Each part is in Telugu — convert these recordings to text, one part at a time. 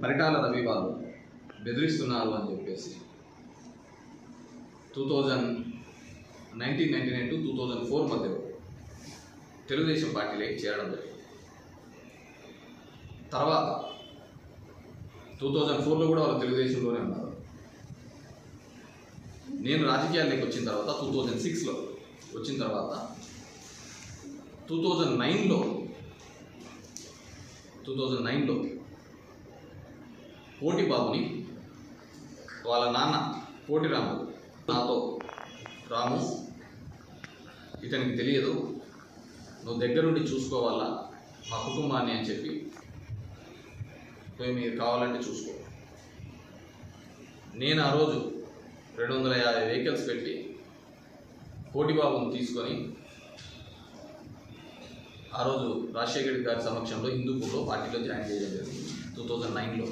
పరిటాల రవి వాళ్ళు బెదిరిస్తున్నారు అని చెప్పేసి 1999 to 2004 మధ్యలో తెలుగుదేశం పార్టీలోకి చేరడం జరిగింది. తర్వాత 2004లో కూడా వాళ్ళు తెలుగుదేశంలోనే ఉన్నారు. నేను రాజకీయాల్లోకి వచ్చిన తర్వాత 2006లో వచ్చిన తర్వాత 2009లో కోటి బాబుని వాళ్ళ నాన్న కోటి రాము నాతో, రాము ఇతనికి తెలియదు, నువ్వు దగ్గరుండి చూసుకోవాలా మా కుటుంబాన్ని అని చెప్పి పోయి మీరు కావాలంటే చూసుకో. నేను ఆ రోజు 250 వెహికల్స్ పెట్టి కోటిబాబుని తీసుకొని ఆ రోజు రాజశేఖర్ గారి సమక్షంలో హిందూపూర్లో పార్టీలో జాయిన్ చేయడం జరిగింది 2009లో.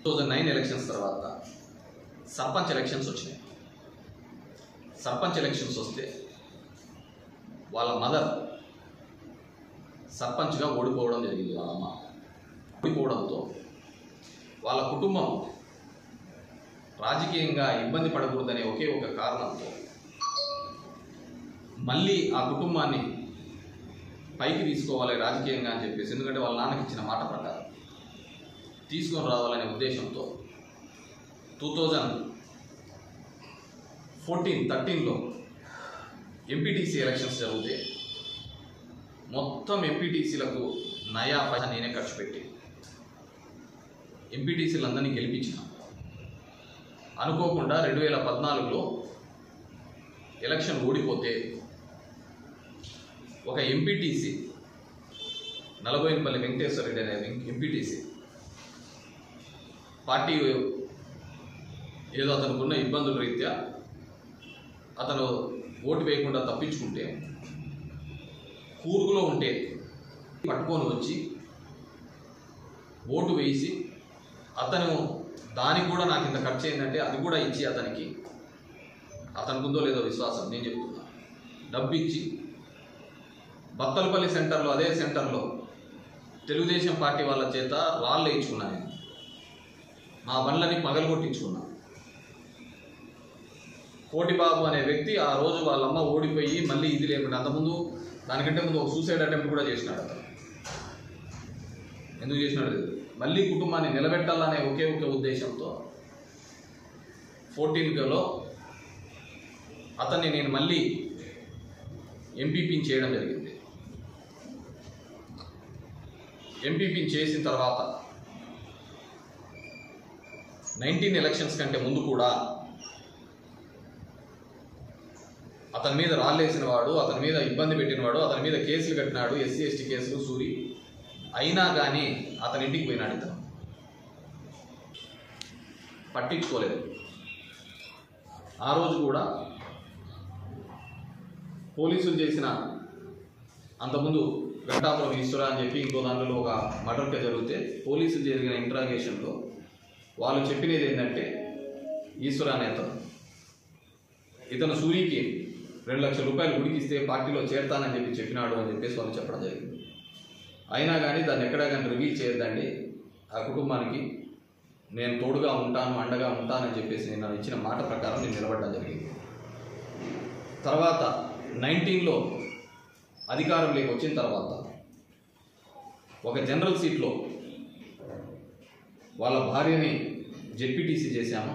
2009 ఎలక్షన్స్ తర్వాత సర్పంచ్ ఎలక్షన్స్ వచ్చినాయి. సర్పంచ్ ఎలక్షన్స్ వస్తే వాళ్ళ మదర్ సర్పంచ్గా ఓడిపోవడం జరిగింది. వాళ్ళ అమ్మ ఓడిపోవడంతో వాళ్ళ కుటుంబం రాజకీయంగా ఇబ్బంది పడకూడదనే ఒకే ఒక కారణంతో మళ్ళీ ఆ కుటుంబాన్ని పైకి తీసుకోవాలి రాజకీయంగా అని చెప్పేసి, ఎందుకంటే వాళ్ళ నాన్నకి ఇచ్చిన మాట ప్రకారం తీసుకొని రావాలనే ఉద్దేశంతో 2013లో ఎంపీటీసీ ఎలక్షన్స్ జరిగితే మొత్తం ఎంపీటీసీలకు నయా పైసా నేనే ఖర్చు పెట్టి ఎంపీటీసీలందరినీ గెలిపించిన. అనుకోకుండా 2014లో ఎలక్షన్ ఓడిపోతే ఒక ఎంపీటీసీ నలబోయినపల్లి వెంకటేశ్వర రెడ్డి అనే ఎంపీటీసీ పార్టీ ఏదో అతనుకున్న ఇబ్బందుల రీత్యా అతను ఓటు వేయకుండా తప్పించుకుంటే కూర్గులో ఉంటే పట్టుకొని వచ్చి ఓటు వేసి అతను దానికి కూడా నాకు ఇంత ఖర్చు అయిందంటే అది కూడా ఇచ్చి అతనికి ఉందో లేదో విశ్వాసం నేను చెప్తున్నా, డబ్బు ఇచ్చి బత్తలపల్లి సెంటర్లో అదే సెంటర్లో తెలుగుదేశం పార్టీ వాళ్ళ చేత రాళ్ళు వేయించుకున్నా. నేను మా బండ్లని పగలగొట్టించుకున్నా. కోటిబాబు అనే వ్యక్తి ఆ రోజు వాళ్ళమ్మ ఓడిపోయి మళ్ళీ ఇది లేకుండా అంతకుముందు దానికంటే ముందు ఒక సూసైడ్ అటెంప్ట్ కూడా చేసినాడు. అతను ఎందుకు చేసినాడు? మళ్ళీ కుటుంబాన్ని నిలబెట్టాలనే ఒకే ఒక ఉద్దేశంతో 14లో అతన్ని నేను మళ్ళీ ఎంపీపీని చేయడం జరిగింది. ఎంపీపీని చేసిన తర్వాత 19 ఎలక్షన్స్ కంటే ముందు కూడా అతని మీద రాళ్ళేసిన వాడు, అతని మీద ఇబ్బంది పెట్టినవాడు, అతని మీద కేసులు కట్టినాడు, ఎస్సీ ఎస్టీ కేసులు సూరి, అయినా కానీ అతని ఇంటికి పోయినాడు. ఇతను పట్టించుకోలేదు. ఆ రోజు కూడా పోలీసులు చేసిన అంతకుముందు వెంకటాపురం ఈశ్వర అని చెప్పి ఇంకో దాంట్లో ఒక మర్డర్ జరిగితే పోలీసులు జరిగిన ఇంట్రాగేషన్లో వాళ్ళు చెప్పినది ఏంటంటే ఈశ్వర అనే ఇతను సూరికి 2 లక్షల రూపాయలు గుడికిస్తే పార్టీలో చేరతానని చెప్పినాడు అని చెప్పేసి వాళ్ళు చెప్పడం జరిగింది. అయినా కానీ దాన్ని ఎక్కడా కానీ రివీల్ చేయొద్దండి, ఆ కుటుంబానికి నేను తోడుగా ఉంటాను, అండగా ఉంటానని చెప్పేసి నేను ఇచ్చిన మాట ప్రకారం నేను నిలబడడం జరిగింది. తర్వాత 19లో అధికారంలోకి వచ్చిన తర్వాత ఒక జనరల్ సీట్లో వాళ్ళ భార్యని జెడ్పీటీసీ చేశాము,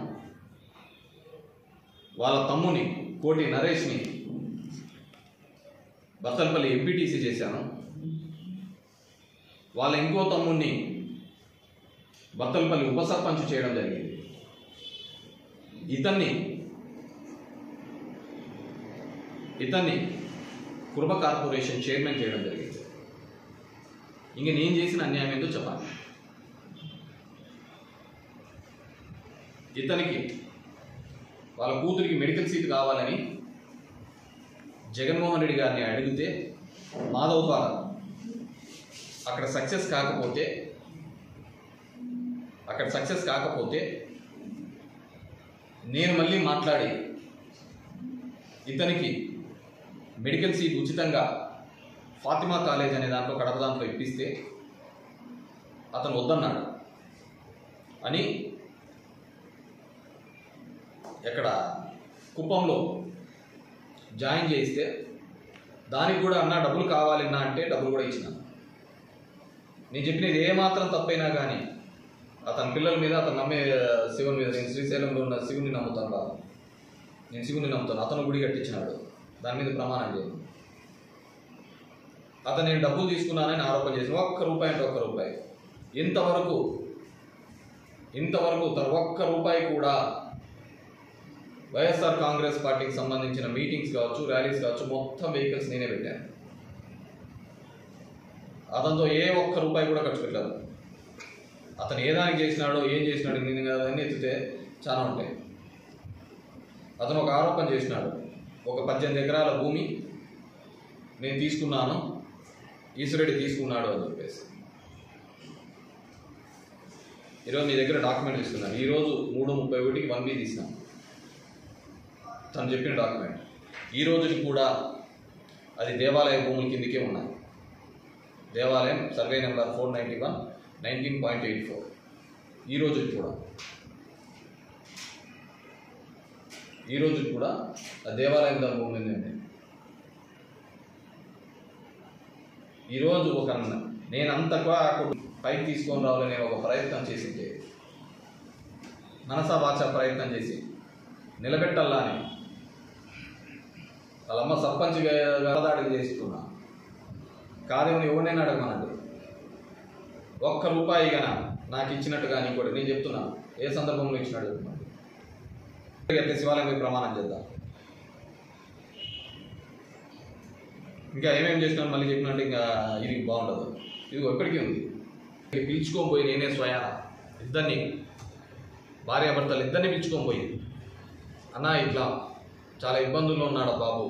వాళ్ళ తమ్ముని కోటి నరేష్ని బత్తలపల్లి ఎంపీటీసీ చేశాను, వాళ్ళ ఇంకో తమ్ముడిని బత్తలపల్లి ఉప సర్పంచ్ చేయడం జరిగింది. ఇతన్ని కుర్బ కార్పొరేషన్ చైర్మన్ చేయడం జరిగింది. ఇంక నేను చేసిన అన్యాయం ఏంటో చెప్పాలి. ఇతనికి వాళ్ళ కూతురికి మెడికల్ సీట్ కావాలని జగన్మోహన్ రెడ్డి గారిని అడిగితే మాధవ్ ద్వారా అక్కడ సక్సెస్ కాకపోతే నేను మళ్ళీ మాట్లాడి ఇతనికి మెడికల్ సీట్ ఉచితంగా ఫాతిమా కాలేజ్ అనే దాంట్లో కడప దాంట్లో ఇప్పిస్తే అతను వద్దన్నాడు. అని ఎక్కడ కుప్పంలో జాయిన్ చేయిస్తే దానికి కూడా అన్న డబ్బులు కావాలన్నా అంటే డబ్బులు కూడా ఇచ్చిన. నేను చెప్పినది ఏమాత్రం తప్పైనా కానీ అతని పిల్లల మీద, అతను నమ్మే శివుని మీద, నేను శ్రీశైలంలో ఉన్న శివుని నమ్ముతాను బాగా, నేను శివుని నమ్ముతాను, అతను గుడి కట్టించినాడు, దాని మీద ప్రమాణం చేయను. అతను నేను డబ్బులు తీసుకున్నానని ఆరోపణ చేసిన ఒక్క రూపాయి అంటే ఒక్క రూపాయి ఇంతవరకు ఒక్క రూపాయి కూడా వైఎస్ఆర్ కాంగ్రెస్ పార్టీకి సంబంధించిన మీటింగ్స్ కావచ్చు, ర్యాలీస్ కావచ్చు, మొత్తం వెహికల్స్ నేనే పెట్టాను. అతనితో ఏ ఒక్క రూపాయి కూడా ఖర్చు పెట్టలేదు. అతను ఏ దానికి చేసినాడో, ఏం చేసినాడో నేను అవన్నీ ఎత్తితే చాలా ఉంటాయి. అతను ఒక ఆరోపణ చేసినాడు, ఒక 18 ఎకరాల భూమి నేను తీసుకున్నాను, ఈశ్వరెడ్డి తీసుకున్నాడు అని చెప్పేసి. ఈరోజు మీ దగ్గర డాక్యుమెంట్ ఇస్తున్నాను. ఈరోజు 3:31కి 1B తీసినాను, తను చెప్పిన డాక్యుమెంట్. ఈ రోజుకి కూడా అది దేవాలయ భూముల కిందకే ఉన్నాయి. దేవాలయం సర్వే నెంబర్ 491 19.84. ఈ రోజుకి కూడా ఆ దేవాలయం దాని భూమి ఉందండి. ఈరోజు ఒక నేనంతగా పైకి తీసుకొని రావాలని ఒక ప్రయత్నం చేసింటే, మనసా వాచ ప్రయత్నం చేసి నిలబెట్టాలా అని వాళ్ళమ్మ సర్పంచ్ గలదాడికి చేస్తున్నా. కాదేమని ఎవరినైనా అడగమనండి, ఒక్క రూపాయి గాన నాకు ఇచ్చినట్టు కానీ ఇంకోటి నేను చెప్తున్నాను, ఏ సందర్భంలో ఇచ్చినాడు చెప్తున్నాను. శివాలయం మీద ప్రమాణం చేద్దాం. ఇంకా ఏమేమి చేసినాను మళ్ళీ చెప్పినట్టు ఇంకా ఇది బాగుండదు. ఇది ఎప్పటికీ ఉంది. పిలుచుకొని పోయి నేనే స్వయాన ఇద్దరిని, భార్యాభర్తలు ఇద్దరిని పిలుచుకొని పోయి, అన్న ఇట్లా చాలా ఇబ్బందుల్లో ఉన్నాడు బాబు,